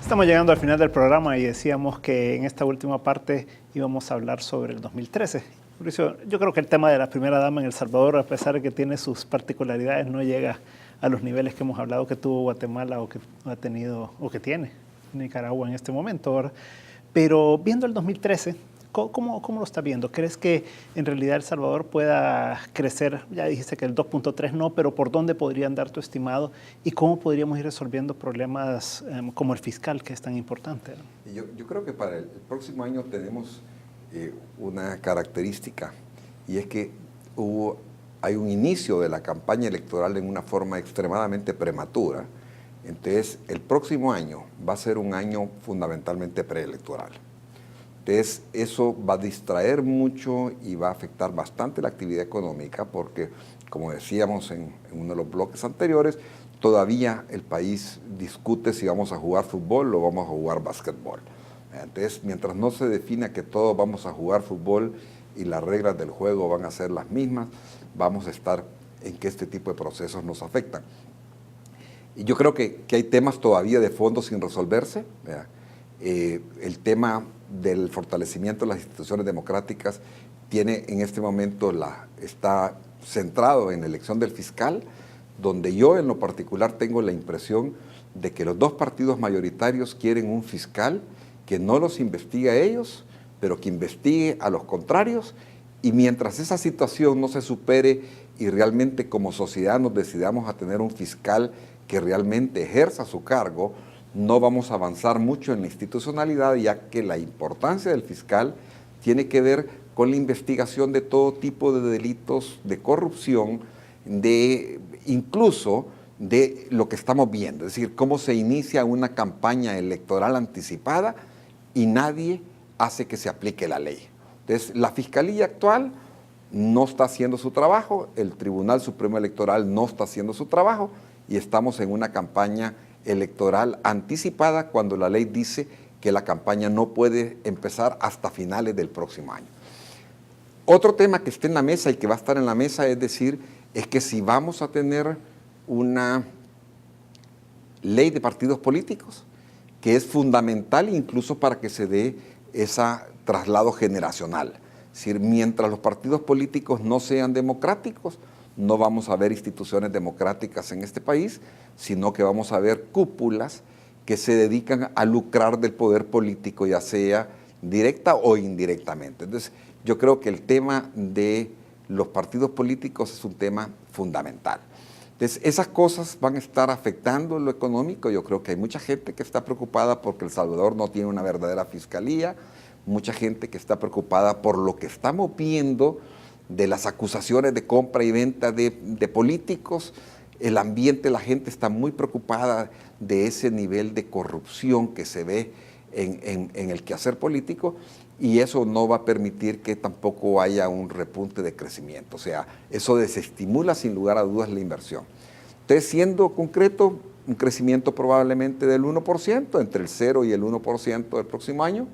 Estamos llegando al final del programa y decíamos que en esta última parte íbamos a hablar sobre el 2013. Mauricio, yo creo que el tema de la primera dama en El Salvador, a pesar de que tiene sus particularidades, no llega a los niveles que hemos hablado que tuvo Guatemala o que ha tenido o que tiene Nicaragua en este momento, ¿verdad? Pero viendo el 2013, ¿cómo lo está viendo? ¿Crees que en realidad El Salvador pueda crecer? Ya dijiste que el 2.3 no, pero ¿por dónde podría andar tu estimado? ¿Y cómo podríamos ir resolviendo problemas como el fiscal, que es tan importante? Yo creo que para el próximo año tenemos una característica, y es que hay un inicio de la campaña electoral en una forma extremadamente prematura. Entonces, el próximo año va a ser un año fundamentalmente preelectoral. Entonces, eso va a distraer mucho y va a afectar bastante la actividad económica porque, como decíamos en uno de los bloques anteriores, todavía el país discute si vamos a jugar fútbol o vamos a jugar básquetbol. Entonces, mientras no se defina que todos vamos a jugar fútbol y las reglas del juego van a ser las mismas, vamos a estar en que este tipo de procesos nos afectan. Y yo creo que hay temas todavía de fondo sin resolverse. El tema del fortalecimiento de las instituciones democráticas tiene en este momento está centrado en la elección del fiscal, donde yo en lo particular tengo la impresión de que los dos partidos mayoritarios quieren un fiscal que no los investigue a ellos, pero que investigue a los contrarios, y mientras esa situación no se supere y realmente como sociedad nos decidamos a tener un fiscal que realmente ejerza su cargo, no vamos a avanzar mucho en la institucionalidad, ya que la importancia del fiscal tiene que ver con la investigación de todo tipo de delitos de corrupción, incluso de lo que estamos viendo, es decir, cómo se inicia una campaña electoral anticipada y nadie hace que se aplique la ley. Entonces, la Fiscalía actual no está haciendo su trabajo, el Tribunal Supremo Electoral no está haciendo su trabajo y estamos en una campaña electoral anticipada cuando la ley dice que la campaña no puede empezar hasta finales del próximo año. Otro tema que está en la mesa y que va a estar en la mesa es que si vamos a tener una ley de partidos políticos, que es fundamental incluso para que se dé ese traslado generacional. Es decir, mientras los partidos políticos no sean democráticos, no vamos a ver instituciones democráticas en este país, sino que vamos a ver cúpulas que se dedican a lucrar del poder político, ya sea directa o indirectamente. Entonces, yo creo que el tema de los partidos políticos es un tema fundamental. Entonces, esas cosas van a estar afectando lo económico. Yo creo que hay mucha gente que está preocupada porque El Salvador no tiene una verdadera fiscalía, mucha gente que está preocupada por lo que estamos viendo de las acusaciones de compra y venta de políticos. El ambiente, la gente está muy preocupada de ese nivel de corrupción que se ve en el quehacer político, y eso no va a permitir que tampoco haya un repunte de crecimiento. O sea, eso desestimula sin lugar a dudas la inversión. Entonces, siendo concreto, un crecimiento probablemente del 1%, entre el 0 y el 1% del próximo año.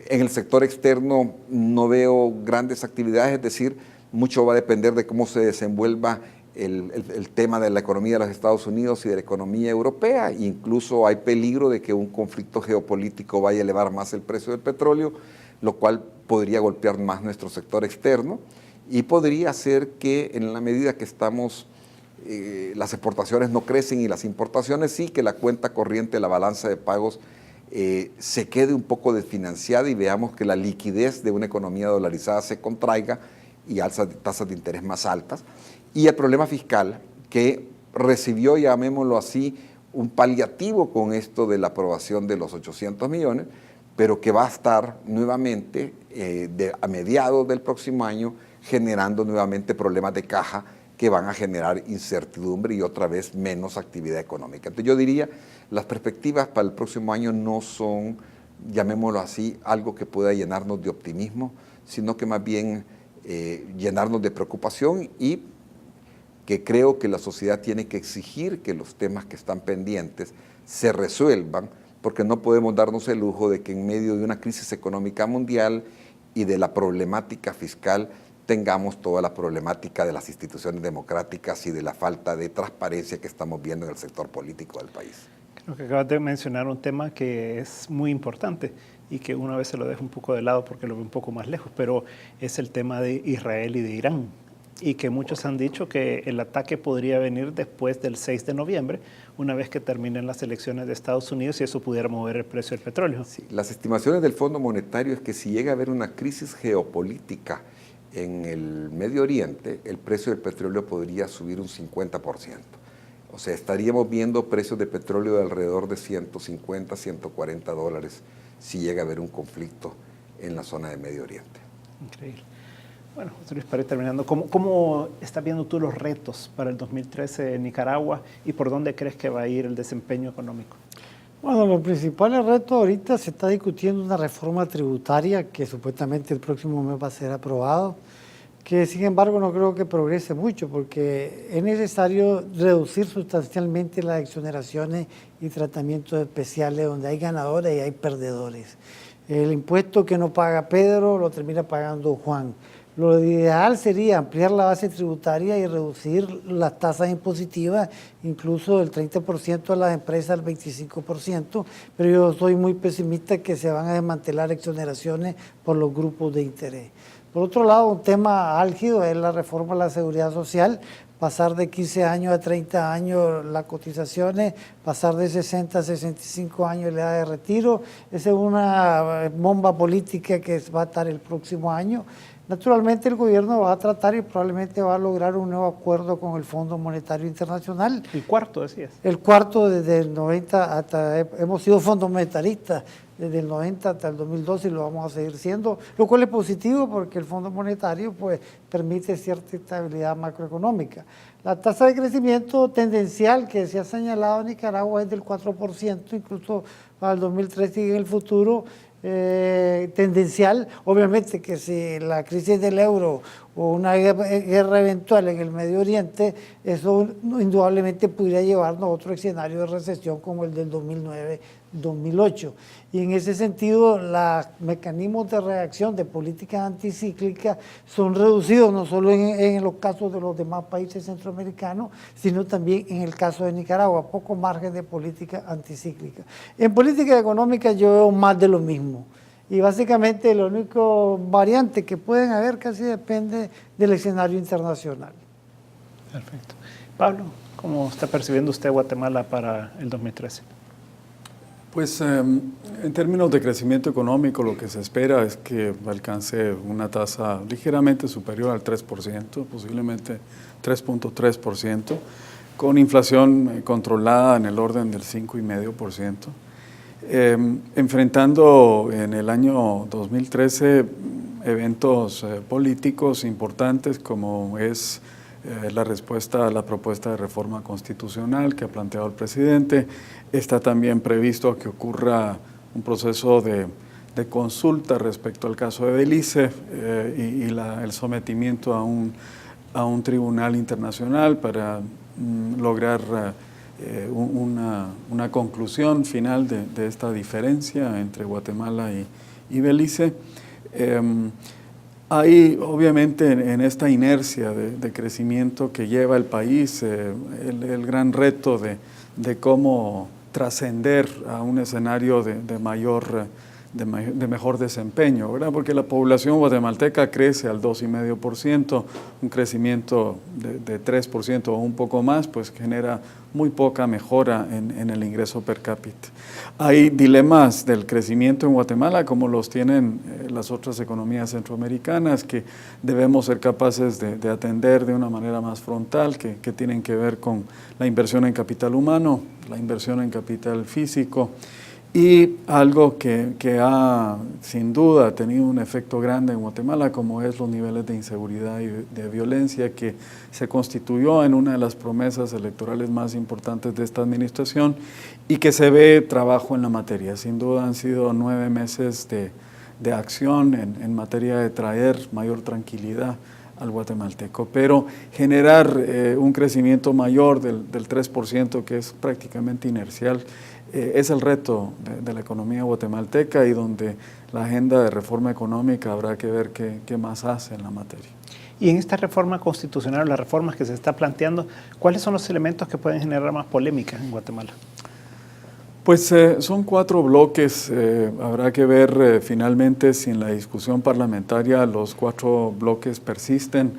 En el sector externo no veo grandes actividades, es decir, mucho va a depender de cómo se desenvuelva el tema de la economía de los Estados Unidos y de la economía europea. Incluso hay peligro de que un conflicto geopolítico vaya a elevar más el precio del petróleo, lo cual podría golpear más nuestro sector externo y podría hacer que en la medida que las exportaciones no crecen y las importaciones sí, que la cuenta corriente, la balanza de pagos se quede un poco desfinanciada y veamos que la liquidez de una economía dolarizada se contraiga y alza de tasas de interés más altas. Y el problema fiscal, que recibió, llamémoslo así, un paliativo con esto de la aprobación de los 800 millones, pero que va a estar nuevamente a mediados del próximo año generando nuevamente problemas de caja que van a generar incertidumbre y otra vez menos actividad económica. Entonces yo diría, las perspectivas para el próximo año no son, llamémoslo así, algo que pueda llenarnos de optimismo, sino que más bien llenarnos de preocupación, y que creo que la sociedad tiene que exigir que los temas que están pendientes se resuelvan, porque no podemos darnos el lujo de que en medio de una crisis económica mundial y de la problemática fiscal tengamos toda la problemática de las instituciones democráticas y de la falta de transparencia que estamos viendo en el sector político del país. Creo que acabas de mencionar un tema que es muy importante y que una vez se lo deja un poco de lado porque lo ve un poco más lejos, pero es el tema de Israel y de Irán. Y que muchos han dicho que el ataque podría venir después del 6 de noviembre, una vez que terminen las elecciones de Estados Unidos y eso pudiera mover el precio del petróleo. Sí, las estimaciones del Fondo Monetario es que si llega a haber una crisis geopolítica en el Medio Oriente, el precio del petróleo podría subir un 50%. O sea, estaríamos viendo precios de petróleo de alrededor de 150, 140 dólares si llega a haber un conflicto en la zona de Medio Oriente. Increíble. Bueno, José Luis, para ir terminando, ¿cómo estás viendo tú los retos para el 2013 en Nicaragua y por dónde crees que va a ir el desempeño económico? Bueno, los principales retos ahorita se está discutiendo una reforma tributaria que supuestamente el próximo mes va a ser aprobado, que sin embargo no creo que progrese mucho porque es necesario reducir sustancialmente las exoneraciones y tratamientos especiales donde hay ganadores y hay perdedores. El impuesto que no paga Pedro lo termina pagando Juan. Lo ideal sería ampliar la base tributaria y reducir las tasas impositivas, incluso del 30% a las empresas al 25%, pero yo soy muy pesimista que se van a desmantelar exoneraciones por los grupos de interés. Por otro lado, un tema álgido es la reforma de la seguridad social, pasar de 15 años a 30 años las cotizaciones, pasar de 60 a 65 años la edad de retiro. Esa es una bomba política que va a estar el próximo año. Naturalmente el gobierno va a tratar y probablemente va a lograr un nuevo acuerdo con el Fondo Monetario Internacional. El cuarto, decías. El cuarto desde el 90 hasta, hemos sido fondos monetaristas desde el 90 hasta el 2012 y lo vamos a seguir siendo, lo cual es positivo porque el Fondo Monetario pues permite cierta estabilidad macroeconómica. La tasa de crecimiento tendencial que se ha señalado en Nicaragua es del 4%, incluso para el 2013 y en el futuro. Tendencial, obviamente que si la crisis del euro o una guerra eventual en el Medio Oriente, eso indudablemente podría llevarnos a otro escenario de recesión como el del 2009-2008. Y en ese sentido, los mecanismos de reacción de políticas anticíclicas son reducidos no solo en los casos de los demás países centroamericanos, sino también en el caso de Nicaragua, poco margen de política anticíclica. En política económica yo veo más de lo mismo. Y básicamente la única variante que pueden haber casi depende del escenario internacional. Perfecto. Pablo, ¿cómo está percibiendo usted Guatemala para el 2013? Pues en términos de crecimiento económico lo que se espera es que alcance una tasa ligeramente superior al 3%, posiblemente 3.3%, con inflación controlada en el orden del 5,5%. Enfrentando en el año 2013 eventos políticos importantes como es la respuesta a la propuesta de reforma constitucional que ha planteado el presidente. Está también previsto que ocurra un proceso de consulta respecto al caso de Belice y el sometimiento a un tribunal internacional para lograr una conclusión final de esta diferencia entre Guatemala y Belice. Hay obviamente en esta inercia de crecimiento que lleva el país el gran reto de cómo trascender a un escenario de mejor desempeño, ¿verdad? Porque la población guatemalteca crece al 2,5%, un crecimiento de 3% o un poco más, pues genera muy poca mejora en el ingreso per cápita. Hay dilemas del crecimiento en Guatemala, como los tienen las otras economías centroamericanas, que debemos ser capaces de atender de una manera más frontal, que tienen que ver con la inversión en capital humano, la inversión en capital físico, y algo que ha sin duda tenido un efecto grande en Guatemala, como es los niveles de inseguridad y de violencia, que se constituyó en una de las promesas electorales más importantes de esta administración y que se ve trabajo en la materia. Sin duda han sido 9 meses de acción en materia de traer mayor tranquilidad al guatemalteco, pero generar un crecimiento mayor del 3%, que es prácticamente inercial, es el reto de la economía guatemalteca y donde la agenda de reforma económica habrá que ver qué más hace en la materia. Y en esta reforma constitucional, las reformas que se está planteando, ¿cuáles son los elementos que pueden generar más polémica en Guatemala? Pues son 4 bloques. Habrá que ver finalmente si en la discusión parlamentaria los 4 bloques persisten,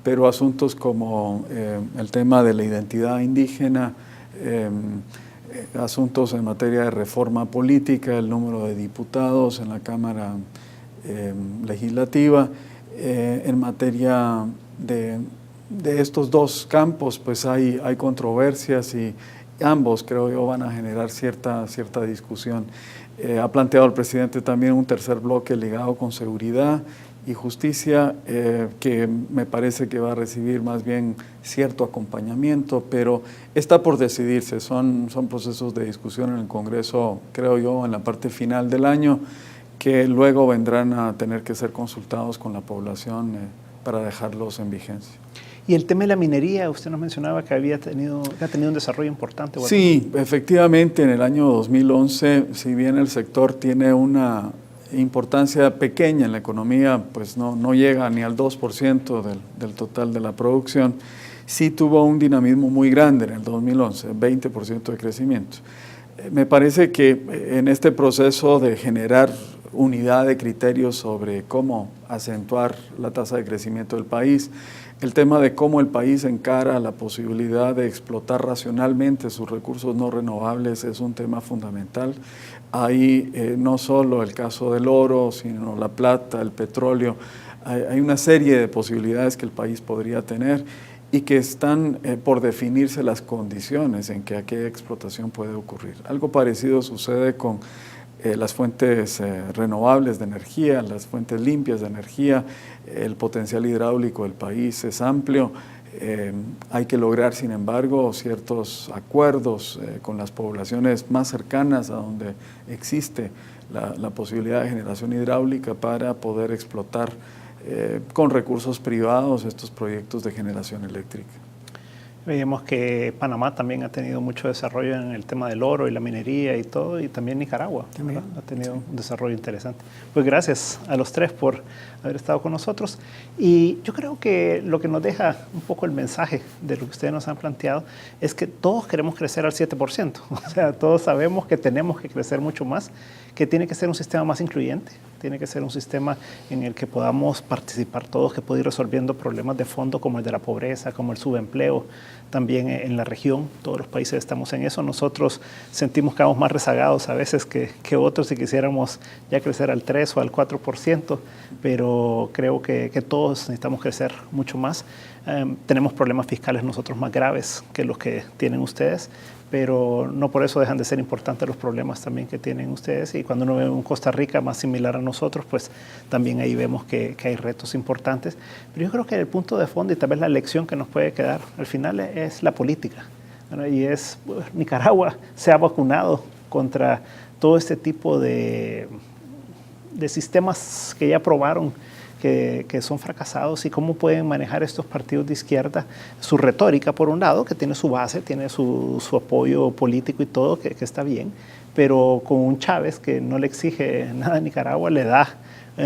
pero asuntos como el tema de la identidad indígena, asuntos en materia de reforma política, el número de diputados en la Cámara Legislativa, en materia de estos 2 campos, pues hay controversias y ambos, creo yo, van a generar cierta discusión. Ha planteado el presidente también un tercer bloque ligado con seguridad y justicia, que me parece que va a recibir más bien cierto acompañamiento, pero está por decidirse. Son procesos de discusión en el Congreso, creo yo, en la parte final del año, que luego vendrán a tener que ser consultados con la población para dejarlos en vigencia. Y el tema de la minería, usted nos mencionaba que ha tenido un desarrollo importante. Sí, efectivamente, en el año 2011, si bien el sector tiene una importancia pequeña en la economía, pues no llega ni al 2% del total de la producción, sí tuvo un dinamismo muy grande en el 2011, 20% de crecimiento. Me parece que en este proceso de generar unidad de criterios sobre cómo acentuar la tasa de crecimiento del país, el tema de cómo el país encara la posibilidad de explotar racionalmente sus recursos no renovables es un tema fundamental. Hay no solo el caso del oro, sino la plata, el petróleo. Hay una serie de posibilidades que el país podría tener y que están por definirse las condiciones en que aquella explotación puede ocurrir. Algo parecido sucede con las fuentes renovables de energía, las fuentes limpias de energía. El potencial hidráulico del país es amplio. Hay que lograr, sin embargo, ciertos acuerdos con las poblaciones más cercanas a donde existe la posibilidad de generación hidráulica para poder explotar con recursos privados estos proyectos de generación eléctrica. Veíamos que Panamá también ha tenido mucho desarrollo en el tema del oro y la minería y todo, y también Nicaragua ha tenido un desarrollo interesante. Pues gracias a los 3 por haber estado con nosotros. Y yo creo que lo que nos deja un poco el mensaje de lo que ustedes nos han planteado es que todos queremos crecer al 7%. O sea, todos sabemos que tenemos que crecer mucho más, que tiene que ser un sistema más incluyente, tiene que ser un sistema en el que podamos participar todos, que pueda ir resolviendo problemas de fondo como el de la pobreza, como el subempleo, también en la región. Todos los países estamos en eso. Nosotros sentimos que vamos más rezagados a veces que otros si quisiéramos ya crecer al 3 o al 4%, pero creo que todos necesitamos crecer mucho más. Tenemos problemas fiscales nosotros más graves que los que tienen ustedes, pero no por eso dejan de ser importantes los problemas también que tienen ustedes. Y cuando uno ve un Costa Rica más similar a nosotros, pues también ahí vemos que hay retos importantes. Pero yo creo que el punto de fondo y tal vez la lección que nos puede quedar al final es la política. Bueno, y Nicaragua se ha vacunado contra todo este tipo de sistemas que ya probaron que son fracasados, y cómo pueden manejar estos partidos de izquierda su retórica, por un lado, que tiene su base, tiene su apoyo político y todo, que está bien, pero con un Chávez que no le exige nada a Nicaragua, le da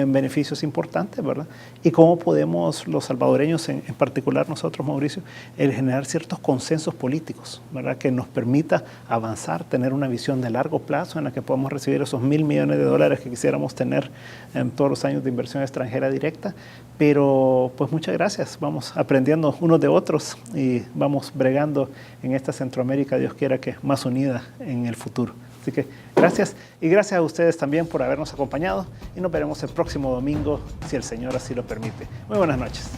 beneficios importantes, ¿verdad? Y cómo podemos los salvadoreños, en particular nosotros, Mauricio, el generar ciertos consensos políticos, ¿verdad? Que nos permita avanzar, tener una visión de largo plazo en la que podamos recibir esos $1.000 millones que quisiéramos tener en todos los años de inversión extranjera directa. Pero pues muchas gracias, vamos aprendiendo unos de otros y vamos bregando en esta Centroamérica, Dios quiera que más unida en el futuro. Así que gracias, y gracias a ustedes también por habernos acompañado, y nos veremos el próximo domingo, si el Señor así lo permite. Muy buenas noches.